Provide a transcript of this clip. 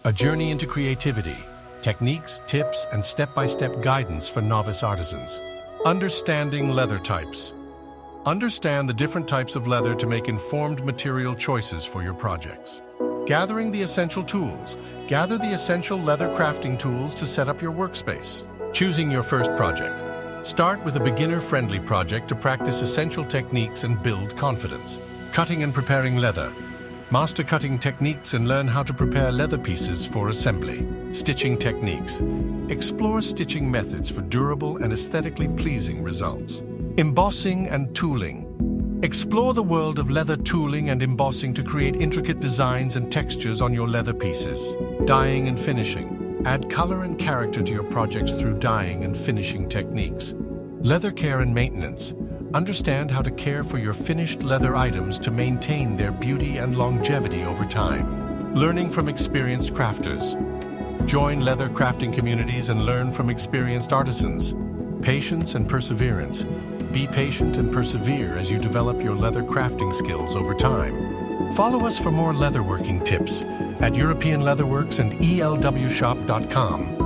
A journey into creativity, techniques, tips, and step-by-step guidance for novice artisans. Understanding leather types. Understand the different types of leather to make informed material choices for your projects. Gathering the essential tools. Gather the essential leather crafting tools to set up your workspace. Choosing your first project. Start with a beginner-friendly project to practice essential techniques and build confidence. Cutting and preparing leather. Master cutting techniques and learn how to prepare leather pieces for assembly. Stitching techniques. Explore stitching methods for durable and aesthetically pleasing results. Embossing and tooling. Explore the world of leather tooling and embossing to create intricate designs and textures on your leather pieces. Dyeing and finishing. Add color and character to your projects through dyeing and finishing techniques. Leather care and maintenance. Understand how to care for your finished leather items to maintain their beauty and longevity over time. Learning from experienced crafters. Join leather crafting communities and learn from experienced artisans. Patience and perseverance. Be patient and persevere as you develop your leather crafting skills over time. Follow us for more leatherworking tips at European Leatherworks and elwshop.com.